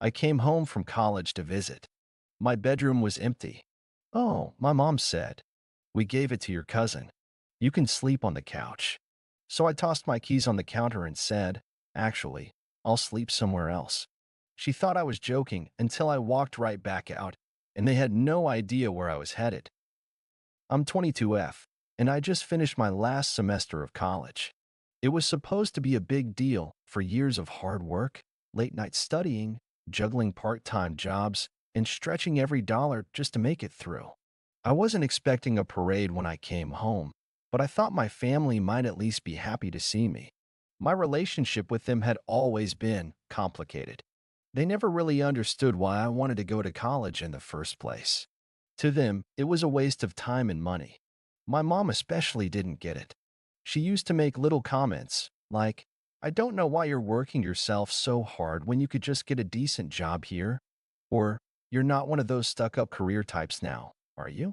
I came home from college to visit. My bedroom was empty. Oh, my mom said, we gave it to your cousin. You can sleep on the couch. So I tossed my keys on the counter and said, actually, I'll sleep somewhere else. She thought I was joking until I walked right back out, and they had no idea where I was headed. I'm 22F, and I just finished my last semester of college. It was supposed to be a big deal for years of hard work, late night studying, juggling part-time jobs, and stretching every dollar just to make it through. I wasn't expecting a parade when I came home, but I thought my family might at least be happy to see me. My relationship with them had always been complicated. They never really understood why I wanted to go to college in the first place. To them, it was a waste of time and money. My mom especially didn't get it. She used to make little comments, like, I don't know why you're working yourself so hard when you could just get a decent job here. Or, you're not one of those stuck-up career types now, are you?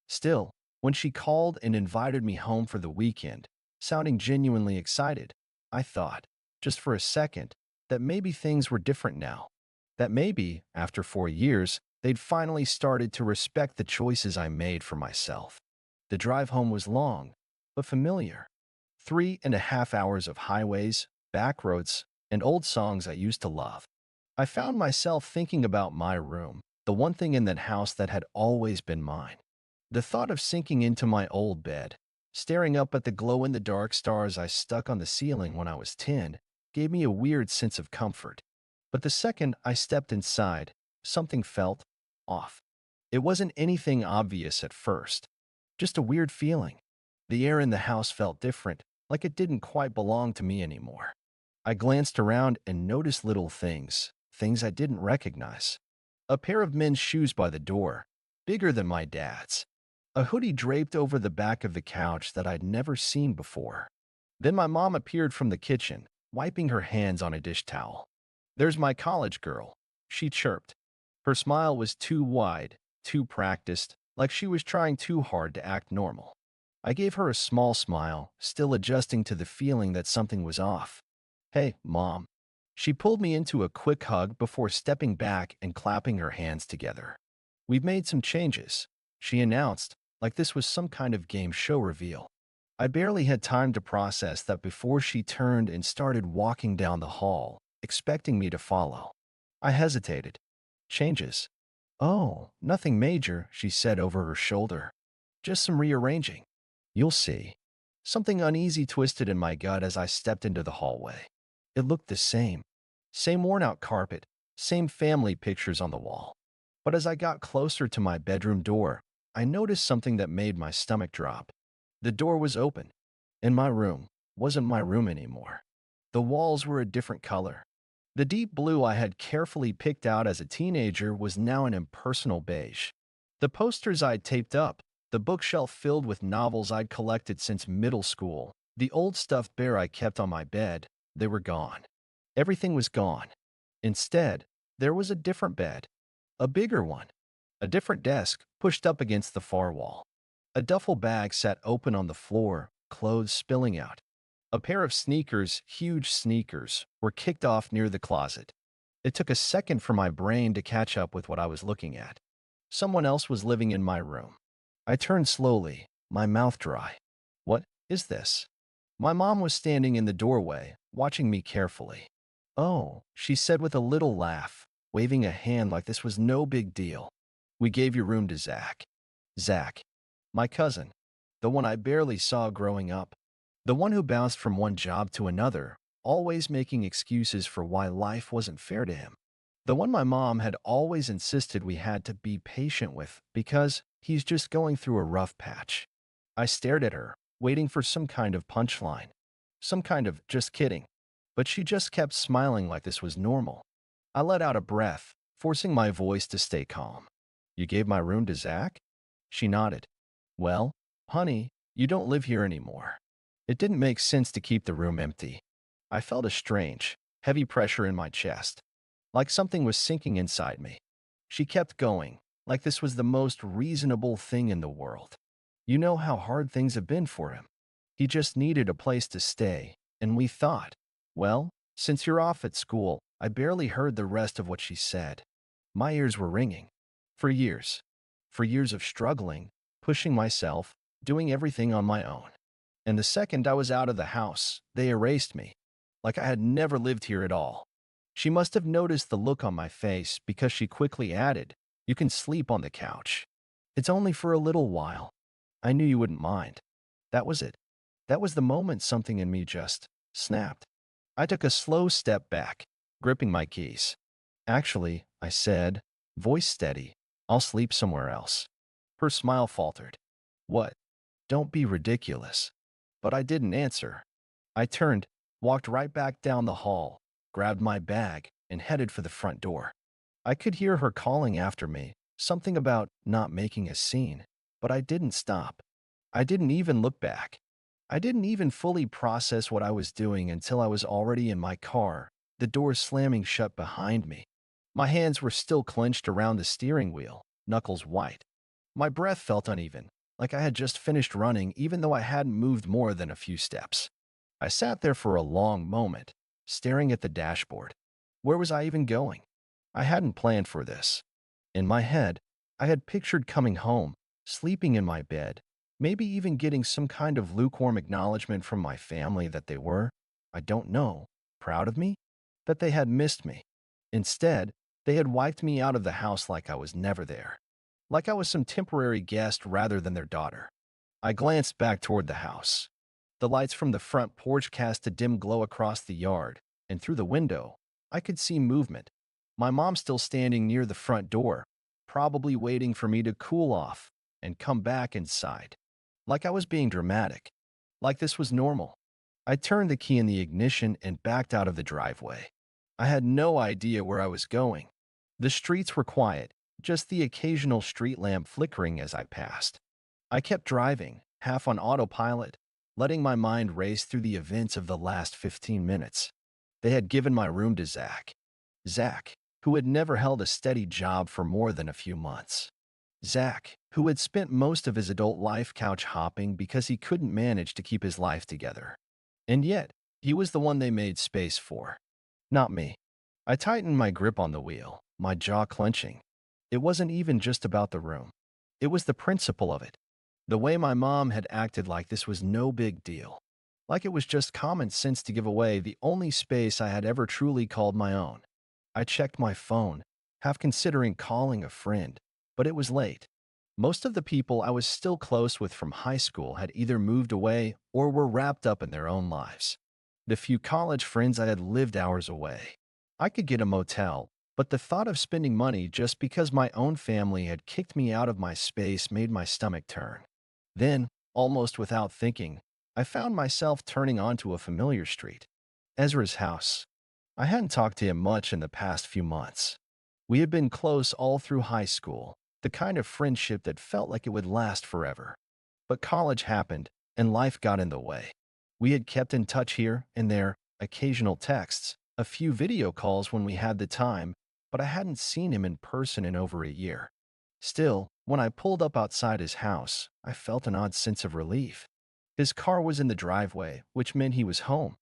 Still, when she called and invited me home for the weekend, sounding genuinely excited, I thought, just for a second, that maybe things were different now. That maybe, after 4 years, they'd finally started to respect the choices I made for myself. The drive home was long, but familiar. 3.5 hours of highways, back roads, and old songs I used to love. I found myself thinking about my room, the one thing in that house that had always been mine. The thought of sinking into my old bed, staring up at the glow-in-the-dark stars I stuck on the ceiling when I was 10, gave me a weird sense of comfort. But the second I stepped inside, something felt off. It wasn't anything obvious at first, just a weird feeling. The air in the house felt different, like it didn't quite belong to me anymore. I glanced around and noticed little things, things I didn't recognize. A pair of men's shoes by the door, bigger than my dad's. A hoodie draped over the back of the couch that I'd never seen before. Then my mom appeared from the kitchen, wiping her hands on a dish towel. There's my college girl, she chirped. Her smile was too wide, too practiced, like she was trying too hard to act normal. I gave her a small smile, still adjusting to the feeling that something was off. Hey, Mom. She pulled me into a quick hug before stepping back and clapping her hands together. We've made some changes, she announced, like this was some kind of game show reveal. I barely had time to process that before she turned and started walking down the hall, expecting me to follow. I hesitated. Changes? Oh, nothing major, she said over her shoulder. Just some rearranging. You'll see. Something uneasy twisted in my gut as I stepped into the hallway. It looked the same. Same worn-out carpet, same family pictures on the wall. But as I got closer to my bedroom door, I noticed something that made my stomach drop. The door was open, and my room wasn't my room anymore. The walls were a different color. The deep blue I had carefully picked out as a teenager was now an impersonal beige. The posters I'd taped up, the bookshelf filled with novels I'd collected since middle school, the old stuffed bear I kept on my bed, they were gone. Everything was gone. Instead, there was a different bed, a bigger one, a different desk pushed up against the far wall. A duffel bag sat open on the floor, clothes spilling out. A pair of sneakers, huge sneakers, were kicked off near the closet. It took a second for my brain to catch up with what I was looking at. Someone else was living in my room. I turned slowly, my mouth dry. What is this? My mom was standing in the doorway, watching me carefully. Oh, she said with a little laugh, waving a hand like this was no big deal. We gave your room to Zach. Zach, my cousin, the one I barely saw growing up, the one who bounced from one job to another, always making excuses for why life wasn't fair to him. The one my mom had always insisted we had to be patient with because he's just going through a rough patch. I stared at her, waiting for some kind of punchline, some kind of just kidding, but she just kept smiling like this was normal. I let out a breath, forcing my voice to stay calm. You gave my room to Zach? She nodded. Well, honey, you don't live here anymore. It didn't make sense to keep the room empty. I felt a strange, heavy pressure in my chest, like something was sinking inside me. She kept going, like this was the most reasonable thing in the world. You know how hard things have been for him. He just needed a place to stay, and we thought, well, Since you're off at school, I barely heard the rest of what she said. My ears were ringing. For years. For years of struggling, pushing myself, doing everything on my own. And the second I was out of the house, they erased me, like I had never lived here at all. She must have noticed the look on my face because she quickly added, "You can sleep on the couch. It's only for a little while. I knew you wouldn't mind." That was it. That was the moment something in me just snapped. I took a slow step back, gripping my keys. "Actually," I said, voice steady, "I'll sleep somewhere else." Her smile faltered. "What? Don't be ridiculous." But I didn't answer. I turned, walked right back down the hall, grabbed my bag, and headed for the front door. I could hear her calling after me, something about not making a scene, but I didn't stop. I didn't even look back. I didn't even fully process what I was doing until I was already in my car, the door slamming shut behind me. My hands were still clenched around the steering wheel, knuckles white. My breath felt uneven, like I had just finished running even though I hadn't moved more than a few steps. I sat there for a long moment, staring at the dashboard. Where was I even going? I hadn't planned for this. In my head, I had pictured coming home, sleeping in my bed, maybe even getting some kind of lukewarm acknowledgement from my family that they were, I don't know, proud of me, that they had missed me. Instead, they had wiped me out of the house like I was never there, like I was some temporary guest rather than their daughter. I glanced back toward the house. The lights from the front porch cast a dim glow across the yard, and through the window, I could see movement. My mom still standing near the front door, probably waiting for me to cool off and come back inside. Like I was being dramatic. Like this was normal. I turned the key in the ignition and backed out of the driveway. I had no idea where I was going. The streets were quiet, just the occasional street lamp flickering as I passed. I kept driving, half on autopilot, letting my mind race through the events of the last 15 minutes. They had given my room to Zach. Zach, who had never held a steady job for more than a few months. Zach, who had spent most of his adult life couch hopping because he couldn't manage to keep his life together. And yet, he was the one they made space for. Not me. I tightened my grip on the wheel, my jaw clenching. It wasn't even just about the room. It was the principle of it. The way my mom had acted like this was no big deal. Like it was just common sense to give away the only space I had ever truly called my own. I checked my phone, half considering calling a friend, but it was late. Most of the people I was still close with from high school had either moved away or were wrapped up in their own lives. The few college friends I had lived hours away. I could get a motel, but the thought of spending money just because my own family had kicked me out of my space made my stomach turn. Then, almost without thinking, I found myself turning onto a familiar street. Ezra's house. I hadn't talked to him much in the past few months. We had been close all through high school, the kind of friendship that felt like it would last forever. But college happened, and life got in the way. We had kept in touch here and there, occasional texts, a few video calls when we had the time, but I hadn't seen him in person in over a year. Still, when I pulled up outside his house, I felt an odd sense of relief. His car was in the driveway, which meant he was home.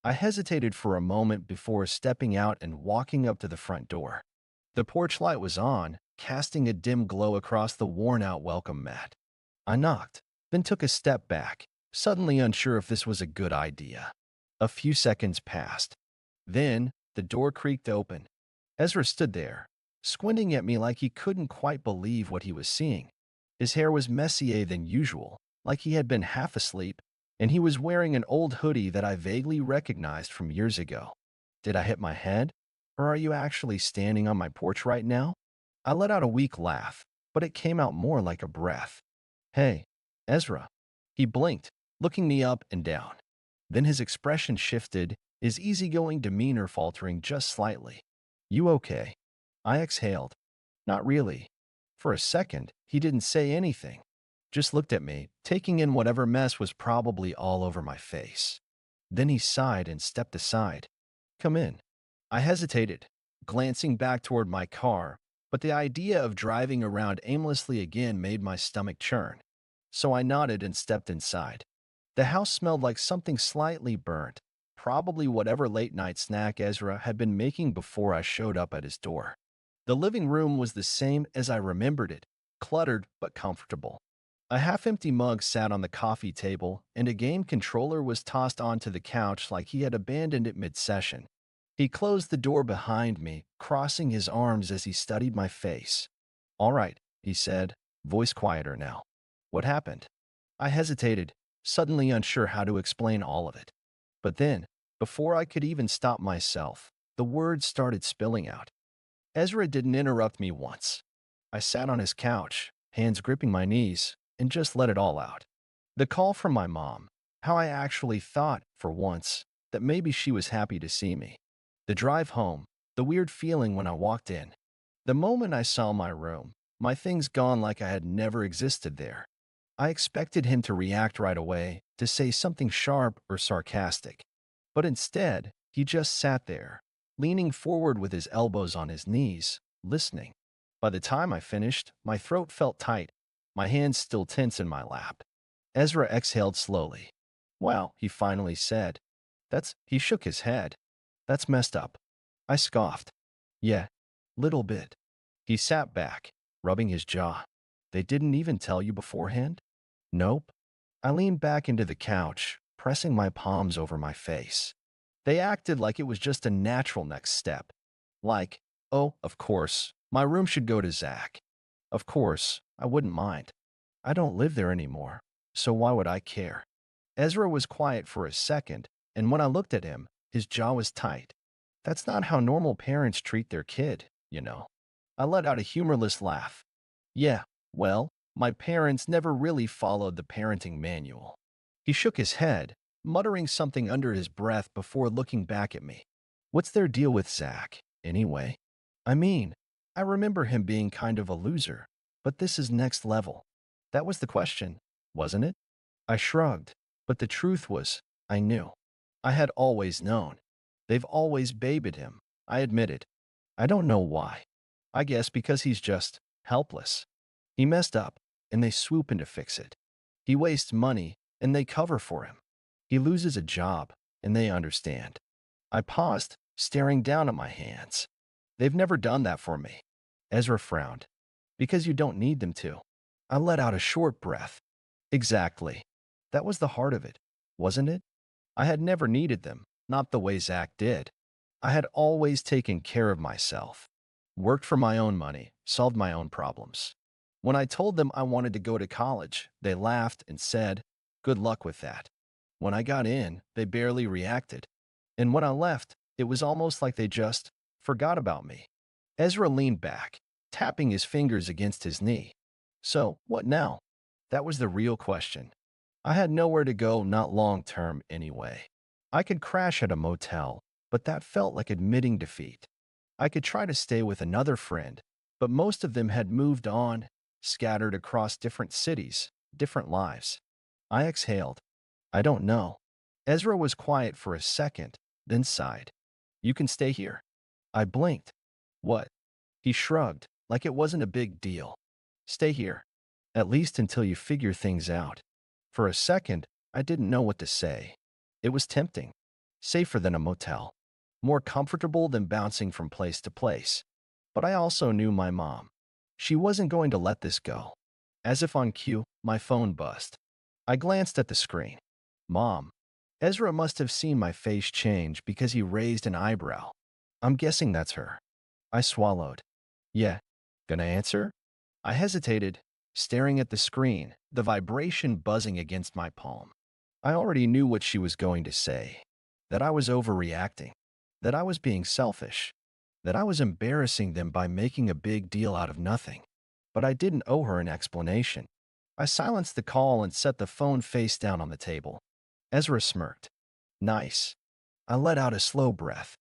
I hesitated for a moment before stepping out and walking up to the front door. The porch light was on, casting a dim glow across the worn-out welcome mat. I knocked, then took a step back, suddenly unsure if this was a good idea. A few seconds passed. Then, the door creaked open. Ezra stood there, squinting at me like he couldn't quite believe what he was seeing. His hair was messier than usual, like he had been half asleep, and he was wearing an old hoodie that I vaguely recognized from years ago. Did I hit my head? Or are you actually standing on my porch right now? I let out a weak laugh, but it came out more like a breath. Hey, Ezra. He blinked, looking me up and down. Then his expression shifted, his easygoing demeanor faltering just slightly. You okay? I exhaled. Not really. For a second, he didn't say anything. Just looked at me, taking in whatever mess was probably all over my face. Then he sighed and stepped aside. Come in. I hesitated, glancing back toward my car, but the idea of driving around aimlessly again made my stomach churn. So I nodded and stepped inside. The house smelled like something slightly burnt, probably whatever late-night snack Ezra had been making before I showed up at his door. The living room was the same as I remembered it, cluttered but comfortable. A half-empty mug sat on the coffee table, and a game controller was tossed onto the couch like he had abandoned it mid-session. He closed the door behind me, crossing his arms as he studied my face. "All right," he said, voice quieter now. "What happened?" I hesitated, suddenly unsure how to explain all of it. But then, before I could even stop myself, the words started spilling out. Ezra didn't interrupt me once. I sat on his couch, hands gripping my knees, and just let it all out. The call from my mom, how I actually thought, for once, that maybe she was happy to see me. The drive home, the weird feeling when I walked in. The moment I saw my room, my things gone like I had never existed there. I expected him to react right away, to say something sharp or sarcastic. But instead, he just sat there, leaning forward with his elbows on his knees, listening. By the time I finished, my throat felt tight, my hands still tense in my lap. Ezra exhaled slowly. "Wow," he finally said. He shook his head. "That's messed up." I scoffed. "Yeah, little bit." He sat back, rubbing his jaw. "They didn't even tell you beforehand?" "Nope." I leaned back into the couch, pressing my palms over my face. They acted like it was just a natural next step. Like, "Oh, of course, my room should go to Zach. Of course, I wouldn't mind. I don't live there anymore, so why would I care?" Ezra was quiet for a second, and when I looked at him, his jaw was tight. That's not how normal parents treat their kid, you know. I let out a humorless laugh. "Yeah, well, my parents never really followed the parenting manual." He shook his head, muttering something under his breath before looking back at me. "What's their deal with Zach, anyway? I mean, I remember him being kind of a loser, but this is next level." That was the question, wasn't it? I shrugged, but the truth was, I knew. I had always known. They've always babied him, I admitted. I don't know why. I guess because he's just helpless. He messed up, and they swoop in to fix it. He wastes money, and they cover for him. He loses a job, and they understand. I paused, staring down at my hands. "They've never done that for me." Ezra frowned. "Because you don't need them to." I let out a short breath. Exactly. That was the heart of it, wasn't it? I had never needed them, not the way Zach did. I had always taken care of myself, worked for my own money, solved my own problems. When I told them I wanted to go to college, they laughed and said, "Good luck with that." When I got in, they barely reacted. And when I left, it was almost like they just forgot about me. Ezra leaned back, tapping his fingers against his knee. "So, what now?" That was the real question. I had nowhere to go, not long term anyway. I could crash at a motel, but that felt like admitting defeat. I could try to stay with another friend, but most of them had moved on, scattered across different cities, different lives. I exhaled. "I don't know." Ezra was quiet for a second, then sighed. "You can stay here." I blinked. "What?" He shrugged, like it wasn't a big deal. "Stay here, at least until you figure things out." For a second, I didn't know what to say. It was tempting. Safer than a motel. More comfortable than bouncing from place to place. But I also knew my mom. She wasn't going to let this go. As if on cue, my phone buzzed. I glanced at the screen. "Mom." Ezra must have seen my face change because he raised an eyebrow. "I'm guessing that's her." I swallowed. "Yeah. Gonna answer?" I hesitated, staring at the screen, the vibration buzzing against my palm. I already knew what she was going to say. That I was overreacting. That I was being selfish. That I was embarrassing them by making a big deal out of nothing. But I didn't owe her an explanation. I silenced the call and set the phone face down on the table. Ezra smirked. "Nice." I let out a slow breath.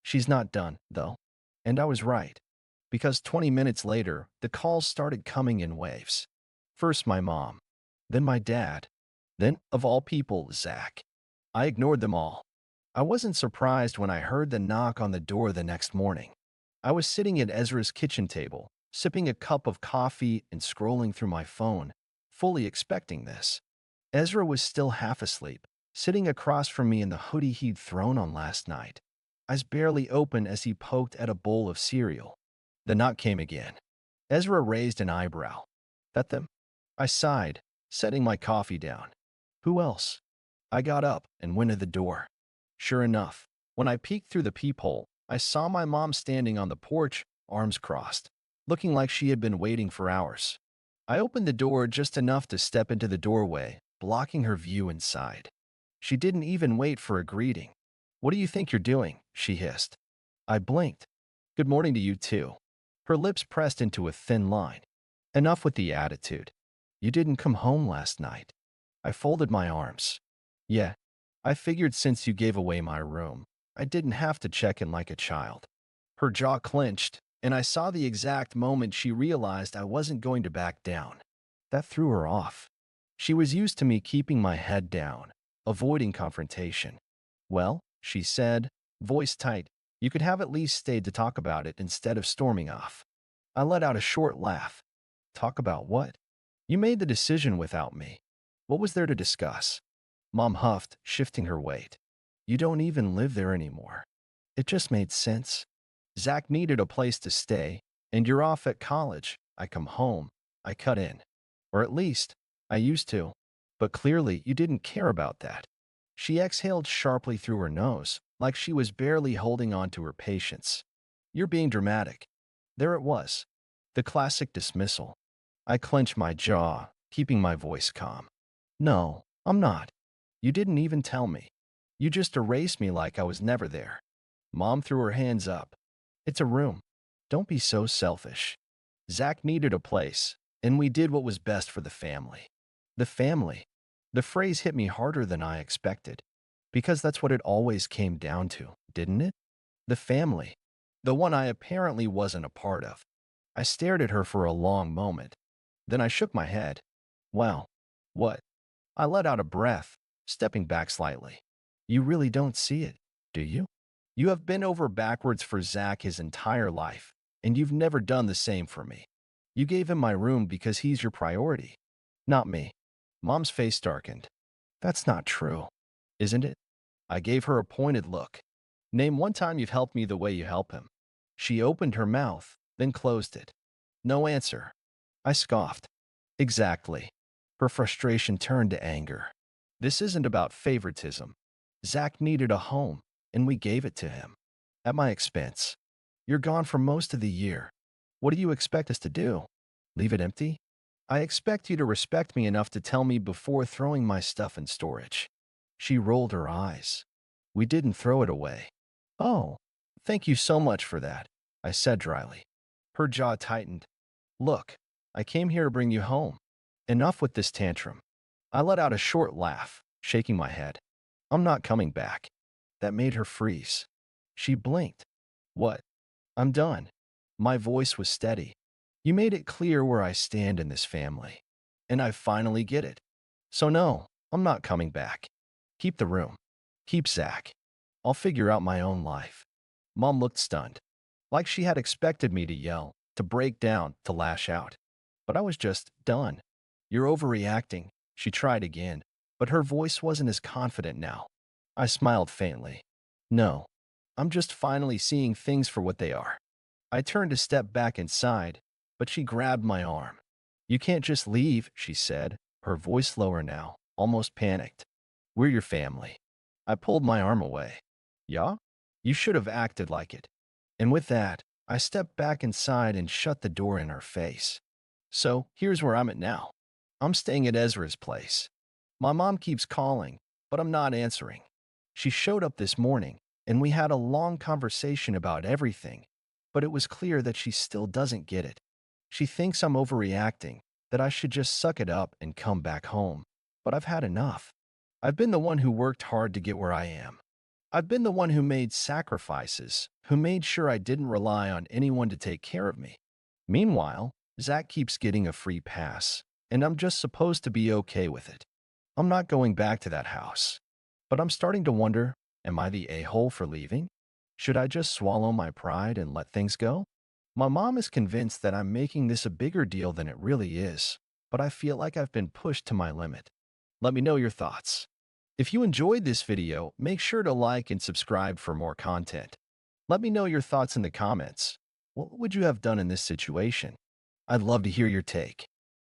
She's not done, though. And I was right. Because 20 minutes later, the calls started coming in waves. First my mom, then my dad, then, of all people, Zach. I ignored them all. I wasn't surprised when I heard the knock on the door the next morning. I was sitting at Ezra's kitchen table, sipping a cup of coffee and scrolling through my phone, fully expecting this. Ezra was still half asleep, sitting across from me in the hoodie he'd thrown on last night, eyes barely open as he poked at a bowl of cereal. The knock came again. Ezra raised an eyebrow. That them? I sighed, setting my coffee down. Who else? I got up and went to the door. Sure enough, when I peeked through the peephole, I saw my mom standing on the porch, arms crossed, looking like she had been waiting for hours. I opened the door just enough to step into the doorway, blocking her view inside. She didn't even wait for a greeting. "What do you think you're doing?" she hissed. I blinked. "Good morning to you too." Her lips pressed into a thin line. Enough with the attitude. "You didn't come home last night." I folded my arms. "Yeah, I figured since you gave away my room, I didn't have to check in like a child." Her jaw clenched, and I saw the exact moment she realized I wasn't going to back down. That threw her off. She was used to me keeping my head down, avoiding confrontation. "Well," she said, voice tight, "you could have at least stayed to talk about it instead of storming off." I let out a short laugh. "Talk about what? You made the decision without me. What was there to discuss?" Mom huffed, shifting her weight. "You don't even live there anymore. It just made sense. Zach needed a place to stay, and you're off at college. I come home. I cut in. Or at least, I used to. But clearly, you didn't care about that." She exhaled sharply through her nose, like she was barely holding on to her patience. "You're being dramatic." There it was. The classic dismissal. I clenched my jaw, keeping my voice calm. "No, I'm not. You didn't even tell me. You just erased me like I was never there." Mom threw her hands up. "It's a room. Don't be so selfish. Zach needed a place, and we did what was best for the family." The family. The phrase hit me harder than I expected, because that's what it always came down to, didn't it? The family. The one I apparently wasn't a part of. I stared at her for a long moment. Then I shook my head. "Well, what?" I let out a breath, stepping back slightly. "You really don't see it, do you? You have been over backwards for Zach his entire life, and you've never done the same for me. You gave him my room because he's your priority, not me." Mom's face darkened. "That's not true, isn't it?" I gave her a pointed look. "Name one time you've helped me the way you help him." She opened her mouth, then closed it. No answer. I scoffed. "Exactly." Her frustration turned to anger. "This isn't about favoritism. Zach needed a home, and we gave it to him. At my expense. You're gone for most of the year. What do you expect us to do? Leave it empty? I expect you to respect me enough to tell me before throwing my stuff in storage." She rolled her eyes. "We didn't throw it away." "Oh, thank you so much for that," I said dryly. Her jaw tightened. "Look, I came here to bring you home. Enough with this tantrum." I let out a short laugh, shaking my head. "I'm not coming back." That made her freeze. She blinked. "What?" "I'm done." My voice was steady. "You made it clear where I stand in this family. And I finally get it. So no, I'm not coming back. Keep the room. Keep Zach. I'll figure out my own life." Mom looked stunned, like she had expected me to yell, to break down, to lash out. But I was just done. "You're overreacting." She tried again, but her voice wasn't as confident now. I smiled faintly. "No, I'm just finally seeing things for what they are." I turned to step back inside, but she grabbed my arm. "You can't just leave," she said, her voice lower now, almost panicked. "We're your family." I pulled my arm away. "Yeah? You should have acted like it." And with that, I stepped back inside and shut the door in her face. So here's where I'm at now. I'm staying at Ezra's place. My mom keeps calling, but I'm not answering. She showed up this morning, and we had a long conversation about everything, but it was clear that she still doesn't get it. She thinks I'm overreacting, that I should just suck it up and come back home. But I've had enough. I've been the one who worked hard to get where I am. I've been the one who made sacrifices, who made sure I didn't rely on anyone to take care of me. Meanwhile, Zach keeps getting a free pass, and I'm just supposed to be okay with it. I'm not going back to that house. But I'm starting to wonder, am I the a-hole for leaving? Should I just swallow my pride and let things go? My mom is convinced that I'm making this a bigger deal than it really is, but I feel like I've been pushed to my limit. Let me know your thoughts. If you enjoyed this video, make sure to like and subscribe for more content. Let me know your thoughts in the comments. What would you have done in this situation? I'd love to hear your take.